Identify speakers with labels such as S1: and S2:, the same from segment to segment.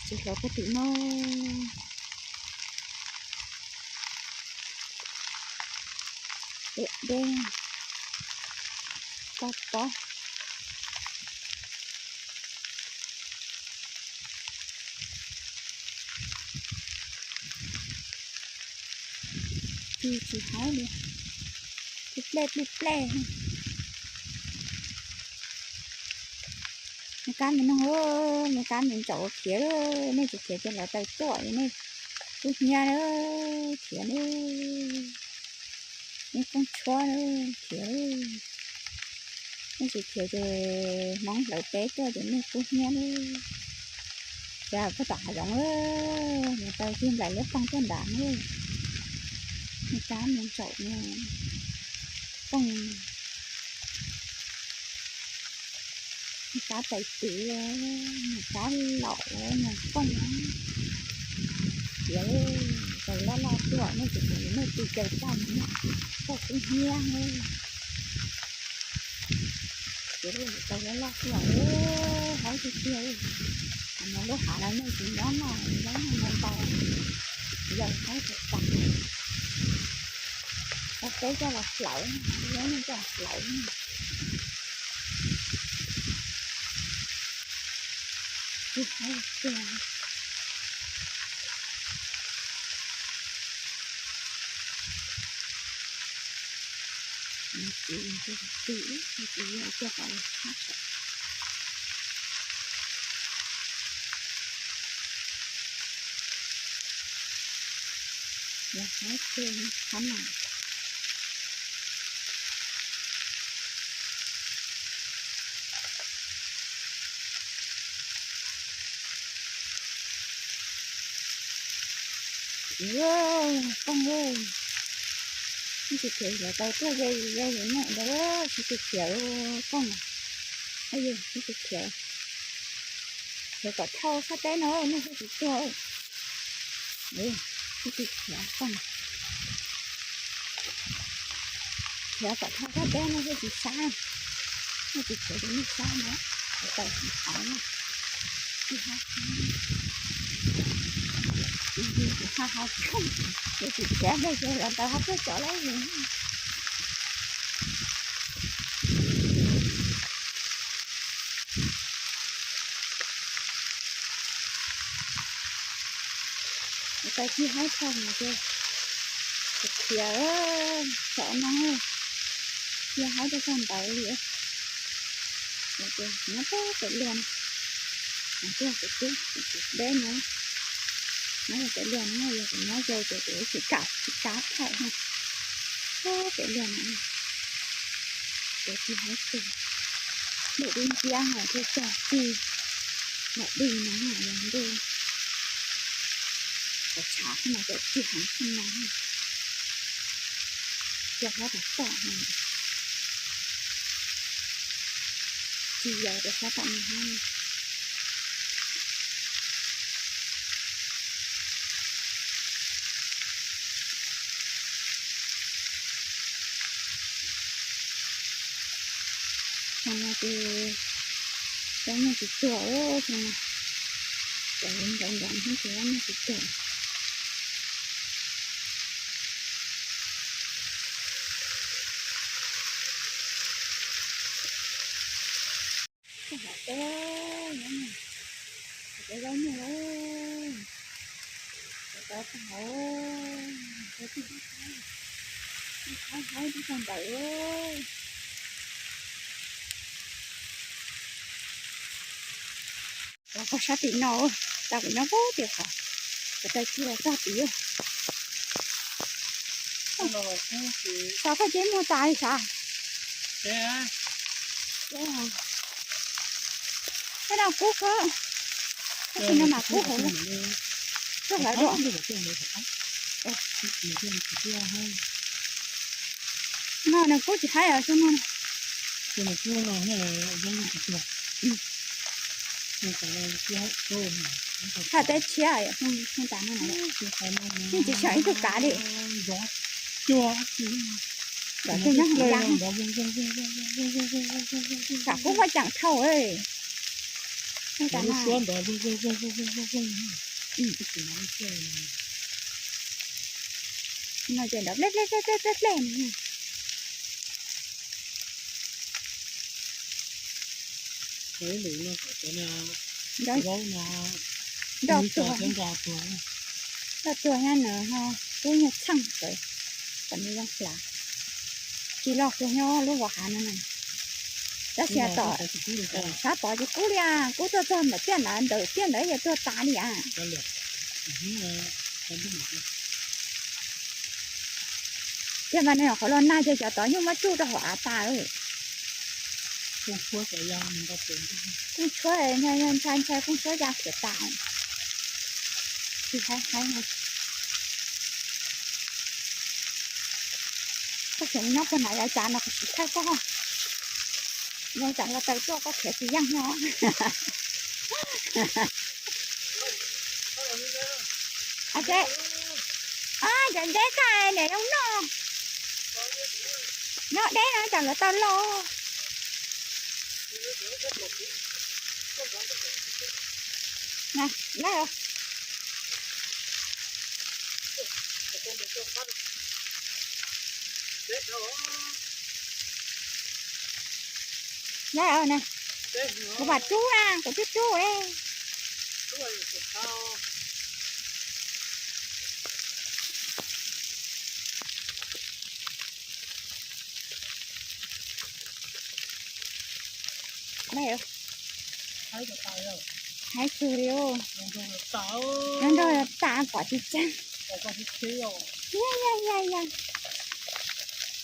S1: chỉ có cái tụi nó đẹp đen to thì chỉ thấy đi đứt lê mấy cái mình nó mấy cái mình chậu khía này chỉ khía cho là tay tuổi này út nha đó khía nữa mấy con chó nữa khía nó chỉ khía cho món lợi té cho để mấy út nha nữa ra có tả giống người ta chuyên lại lớp con con đạn nữa mấy cái mình chậu nha con cá tay tỉ cá lọ mà con vậy rồi lo tuổi nó chỉ nó từ trời xanh nó có cái nhang thôi vậy rồi lo tuổi hỏi cái kia mà lúc hạ lại nó chỉ đó nó to giờ thấy thật tặng cái cho là lẩu nó cho lẩu Hãy subscribe cho kênh Ghiền Mì Gõ để không bỏ lỡ những video hấp dẫn con ơi nó chỉ kiểu là tao cứ dây này đó chỉ kiểu con này bây giờ nó chỉ kiểu rồi có thau sát té nó chỉ kiểu đấy nó chỉ kiểu con này rồi có thau sát té nó chỉ xa nó chỉ kiểu nó xa nữa tao chỉ tháo nó ha không để chị trẻ đây rồi là tao không có chỗ lấy gì tao chỉ hái không mà chưa kìa sợ nó chưa hái cho con tao gì á rồi nó có cái liền nó chưa cái bé nữa nó là cái liền nó là nó rồi để chỉ cá thôi ha cái liền này để chị hái tiền để đi kia hỏi cho chả gì lại đi nó hỏi làm đi để chả mà để chị hái không nói cho nó được tỏ này chị giờ để phát tặng này xong thì giống như cái tuổi xong rồi dần hết cái nó cái tuổi cái giống như đó cái thấy đi con bậy ơi có sát tí nó tao cũng nó vô được hả cái tay kia là sát tí sao phải chế mua tay sao cái nào cút hả cái nào mà cút hả rất là rõ nó cút chỉ thấy ở trong nó
S2: cái này cút nó là giống như cái
S1: 它在切呀，从咱们那里，你就像一个咖喱，là cái nhắc răng, cả cũng phải chẳng thâu ấy, ไม่ตา
S2: nó
S1: หน้า
S2: xuống đó vung vung vung vung vung vung vung cái nó chơi
S1: น่าจะดอกเล็กๆๆๆๆๆ
S2: thấy lũ nó phải cái nào
S1: ดอก
S2: gấu nó
S1: ดอก
S2: đi
S1: ตัว
S2: cả chân gà tuổi
S1: ดอกตัวนั่นน่ะฮะตัวเนี่ยช่างสวยตอนนี้ยังปลากี่รอกตัวย่อลูกว่าหานั่นน่ะจะเสียต่อ
S2: cái cú được ra
S1: 啥宝就姑俩，姑这这没变难的，变难也做打脸。
S2: cái lượt cái đúng rồi
S1: 这完了，后来拿这小刀，用么煮的话打了，
S2: không phua cái da mình đã tiền
S1: 公车人家人参菜公车家是打，你还呢？不行，那不拿要炸那个是太高，要炸了再做个铁丝样样。啊对，啊人家在那种弄，nó đấy nó chẳng là tao lo. Nè, lấy rồi. Lấy rồi nè. Của bà chú ra, của chú đây. Lấy rồi.
S2: thấy cái tay đâu
S1: Hãy chú đi ô.
S2: tao
S1: Nó đâu là tạ quả thịt chân.
S2: có cái kêu
S1: Yeah.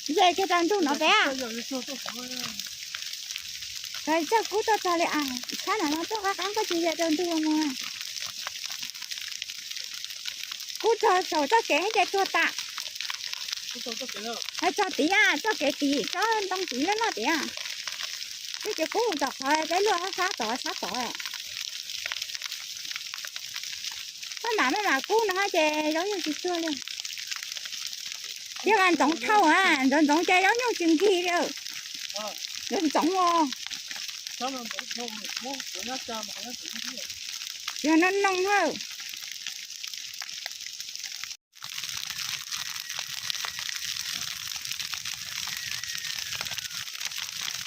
S1: Vậy cái tao đủ nó bé à? Rồi cho cú cho lại à. Khá là nó cho các anh có gì vậy đơn đua mà. Cú cho sầu cho kẻให้ตัวtạ. Hay cho tí à, cho kẻ tí, cho đông tí lên nó tí à. Cái chỗ cú dọc thôi, cái luôn nó sát tỏi à. Mấy mà cú nó chè giống như chị xưa luôn. Chứ anh tổng thâu à, rồi tổng chè giống như chừng kia đâu. Rồi tổng vô. Cho nó nông hơn.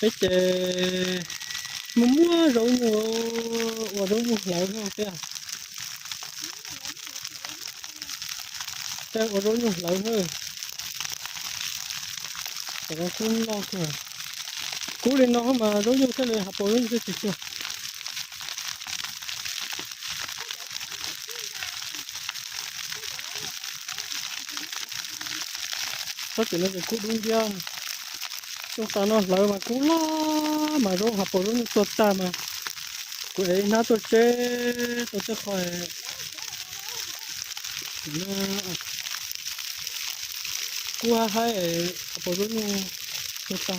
S2: cái chè mua rau mua lại không kìa cái rau mua lại thôi cái cũng lo kìa cú lên nó mà rau mua cái này hấp bồi cái gì chưa có chuyện là cái cú đúng chưa chúng ta nó lợi mà cú lo mà rau hấp bồi nó tuột ta mà cú ấy nó tuột chết khỏi nó cú hai hấp bồi nó tuột ta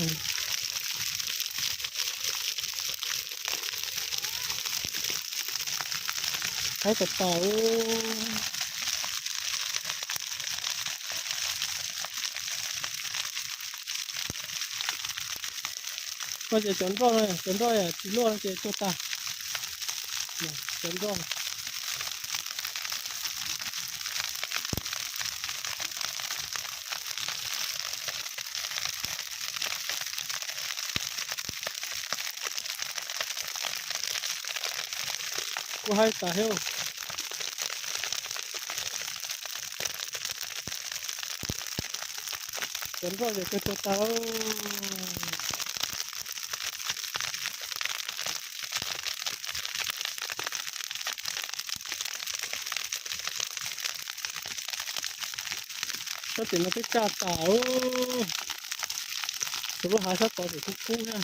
S2: hai cái tàu bây giờ chọn rồi à chỉ lo cái cho ta chọn rồi cô hai ta heo chọn rồi để cho ta có tiền nó cái cha tảo rồi lúc hai sát tảo để cú nha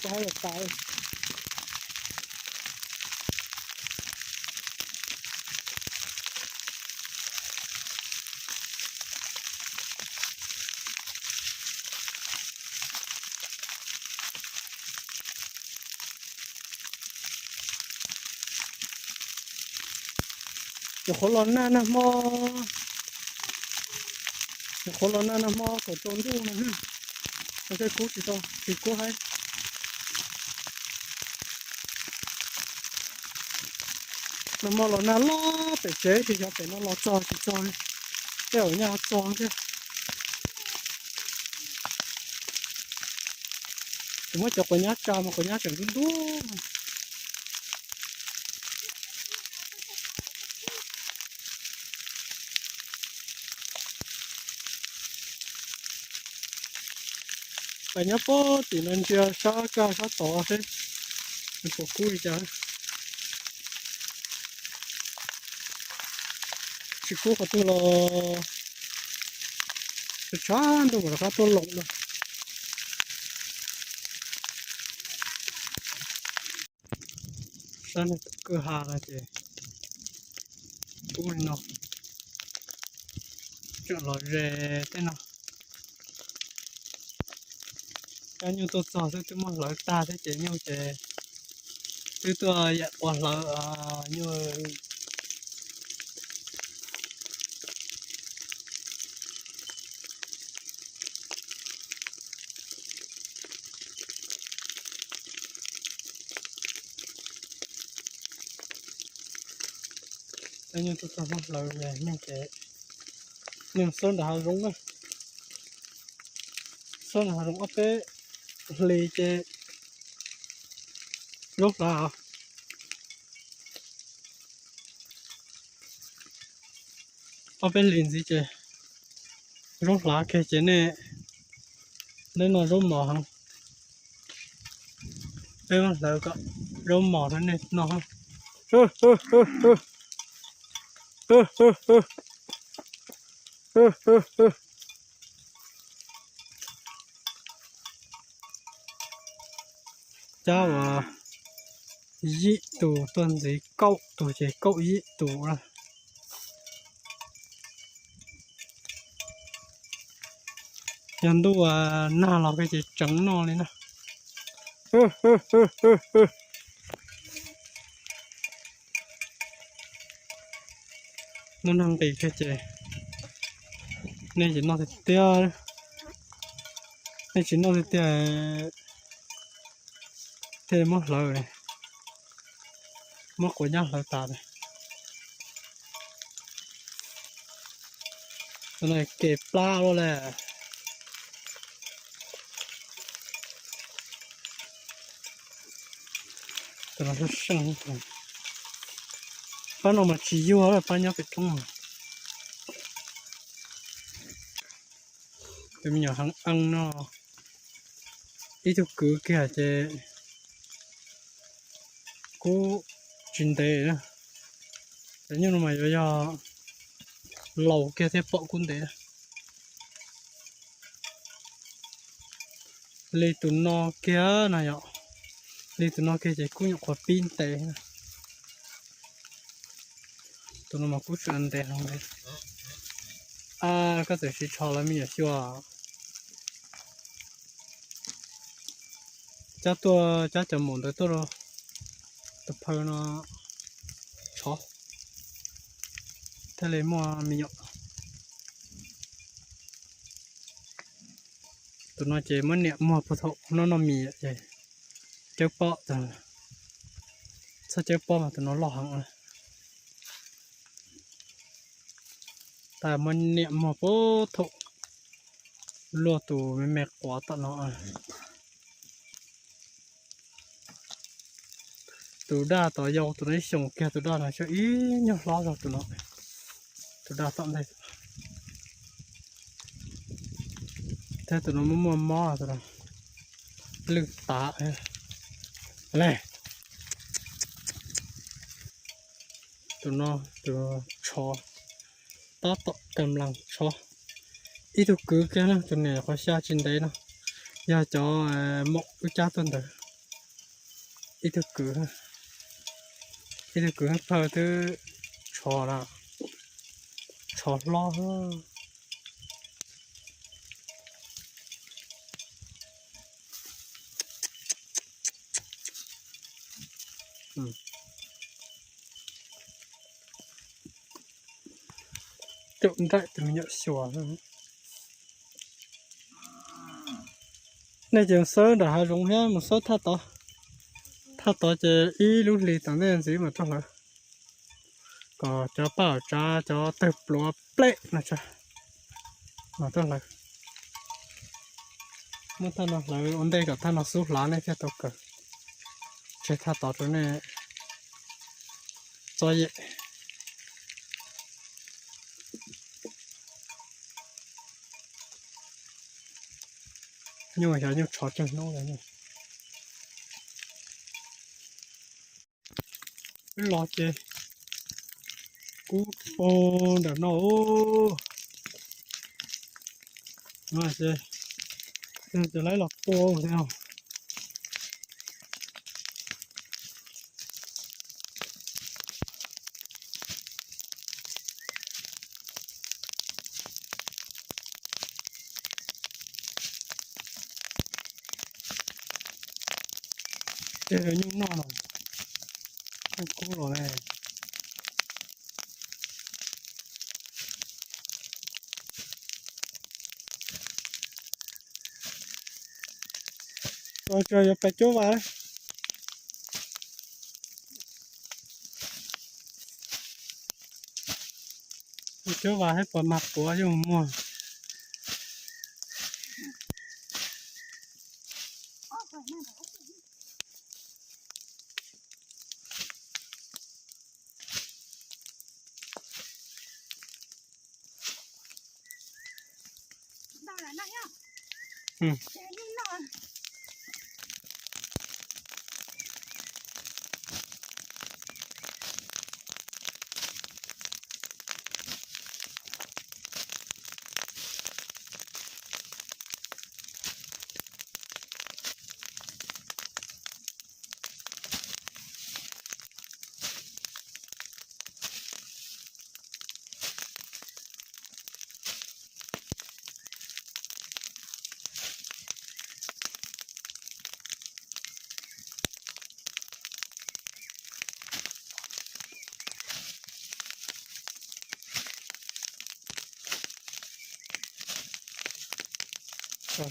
S2: có hai được tảo 有可能那么有可能那么个中度呢我在估计到结果还那么了那拉被这就要被那拉抓去抓要人家抓去怎么叫人家抓嘛人家整多人家不只能叫啥干啥多的你不顾一下chỉ có cái tôi là cái chán tôi mà cái tôi lộng rồi sao này cửa hàng này chị ui nó chuyện là rẻ thế nào cái như tôi sợ tôi mong lợi ta thế chị như chị tôi dạ còn lợi như nhưng tôi không lời về nhưng trẻ nhưng sơn đã rung á sơn đã rung ốc cái lì chè lúc là ốc cái lìn gì chè lúc là cái chè này nên là rung mỏ không đây mà lời có rung mỏ thế này nó không cháu dị tù tuần gì cậu tù chỉ cậu dị tù là nhân đu nào là cái gì trắng nó lên nè nó đang bị cái gì nên chỉ nó thì tiêu nên chỉ nó thì tiêu thêm mất lời này mất của nhau lời ta này cái này kẹp pla luôn nè cái nó rất sưng rồi nó mà chỉ vô là bao nhiêu cái trong thì mình nhỏ ăn nó ít chút cứ kia chứ cố chuyên đề đó thế nhưng mà bây giờ lẩu kia thì bỏ quân đề lấy tụi nó kia này ạ lấy tụi nó kia chỉ cũng nhặt quả pin tệ tụi nó mà cũng chuyện tệ không đấy cái gì chỉ cho là mình chưa chắc tôi chắc chắn muốn tới tôi rồi tập hơi nó chó thế lấy mua mình nhọ tụi nó chỉ mới niệm mua phật thọ nó mì vậy chơi bọ rồi sao chơi bọ mà tụi nó lọ hàng rồi tại mình niệm mua phật thọ lúa tụ mẹ quá tận nó tụi đa tỏ dầu tụi đấy sống kia tụi đa là cho ý nhau lo rồi tụi nó tụi đa tận đây thế tụi nó muốn mua mò tụi nó lực tạ này tụi nó chó ta tọt cầm lăng chó ít tụi cứ cái nó tụi này có xa trên đấy nó giờ cho một cái cha tuần rồi ít tụi cứ phơi thứ chó là chó lo hơn trộn đại từ nhựa sủa này trường sơ đã hai rung hết một số thắt to chỉ ý lúc lì tặng nên gì mà trong đó có cho bảo cha cho tập lúa plek nè cha mà trong đó muốn thằng nào lại ổn định cả thằng nào xuống lá này theo tôi cả chơi thắt to chỗ này cho vậy nhưng mà giờ như chó chân nó là như lo chơi cú ô đợt nó mà chơi giờ lấy lọc ô theo chơi nhung nó rồi không cú rồi này rồi chơi phải chỗ vào đấy chỗ vào hết vào mặt của chứ mua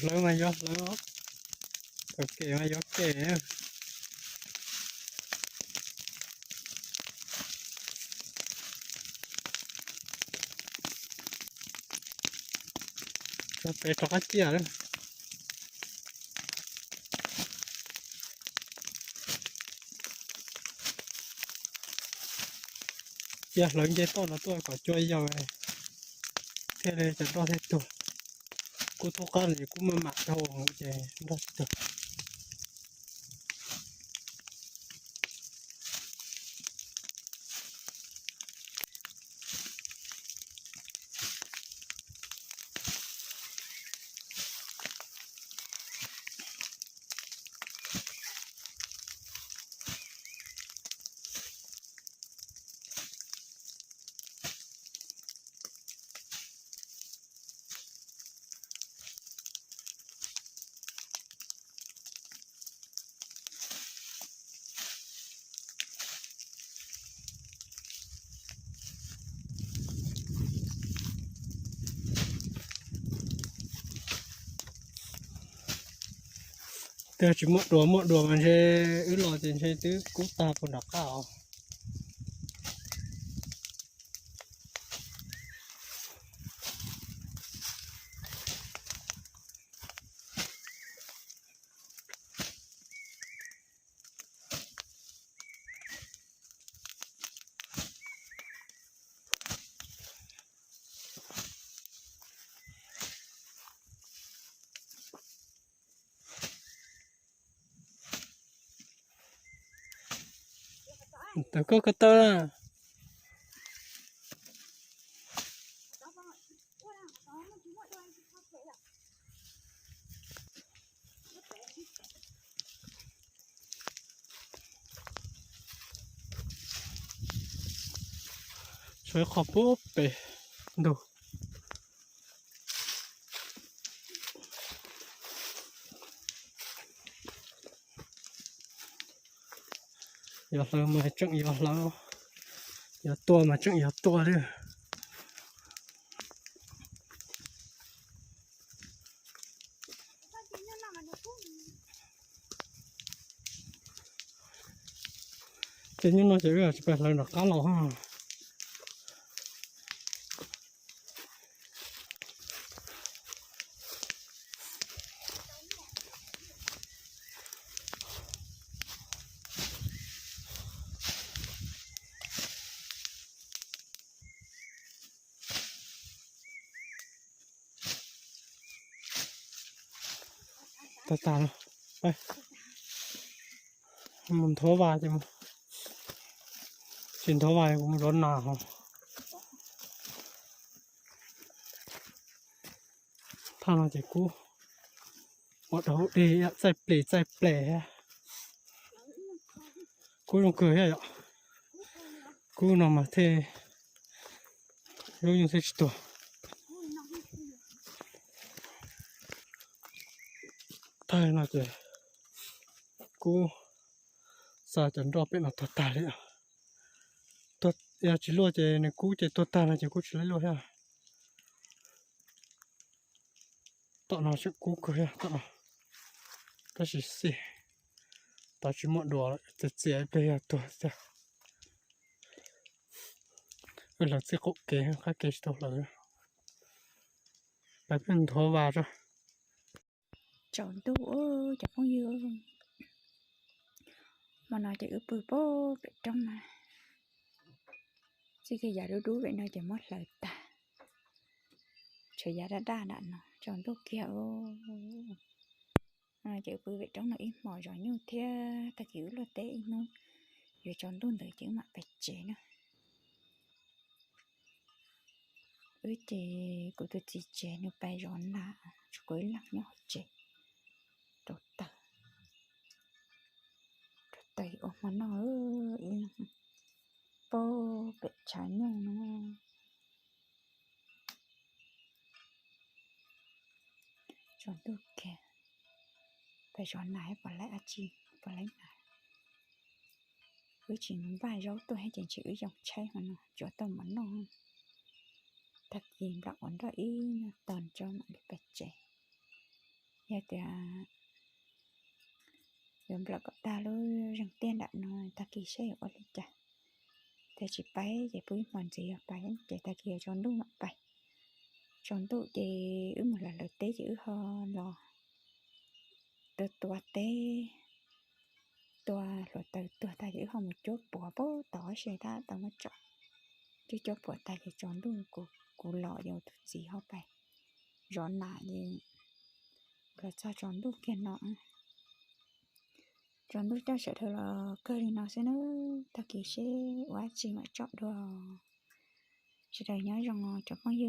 S2: lớn mà gió lớn ốc ok mà gió kề cho bé cho cái chia đấy chia lớn dây to nó tôi có chơi giàu này thế này chẳng đo thế tuổi cô thô con thì cũng mà mặc thôi về đó được tôi chỉ một đùa mà chơi ứ lò trên chơi tứ cú ta còn đặc cao tôi có cái tơ là chơi khóc búp bể đủ giờ lâu mà chẳng giờ lâu giờ to mà chẳng giờ to đi Thế nhưng nó chỉ là phải là nó cá lò ha. Ta đây mình thố vào chứ mà xin thố vào cũng rốn nào không thằng nó chỉ cú một đầu đi chạy plei cú nó cười hay ạ cú nó mà thế lúc như thế chứ thay nó chỉ cú sao chẳng rõ bên nào tốt đấy à tốt giờ chỉ lo chỉ này cú chỉ tốt là chỉ cú chỉ lấy lo ha tao nó sẽ cú cười ha tao cái gì xí tao chỉ muốn đùa chỉ bây giờ tôi sẽ là sẽ cố kế cái kế tốt rồi lại bên thua vào rồi
S1: chọn tu ơi chẳng có dưa mà nói chỉ ướp bố bên trong mà chỉ khi giả đu vậy nói chỉ mất lời ta trời giả đa đạn nó chọn tu kia chỉ ướp bên trong nó im mỏi rồi như thế ta kiểu là té im luôn rồi chọn tu từ chữ mặt bạch chế nữa ơi thì của tôi chỉ chế nó bay rón là cuối lặng nhỏ chế tốt tay ôm mà nó ơi bố bị trái nhau nó chọn tôi kìa phải chọn này và lại chi và lấy này với chỉ vài dấu tôi hay chỉ chữ dòng chay mà nó chỗ tầm mà nó thật gì lặng ổn đó ý tần cho mọi người bạch trẻ giờ thì rồi là có ta luôn rằng tiền đạn nó ta kỳ sẽ ở đây chả thì chỉ bay để bưởi mòn gì ở bay để ta kia tròn đúng mặt bay tròn tụ thì một lần lượt tế chữ ho lò từ tua tế tua rồi từ tua ta chữ ho một chút bỏ bố tỏ xe ta tao mới chọn chứ cho bỏ ta thì tròn đúng của lọ nhiều gì ho bay rón lại thì rồi cho tròn đúng kia nọ chọn lúc cho sợ thôi là cơ thì nó sẽ nó ta kỳ sẽ quá trình mà chọn được chỉ để nhớ rằng cho con dư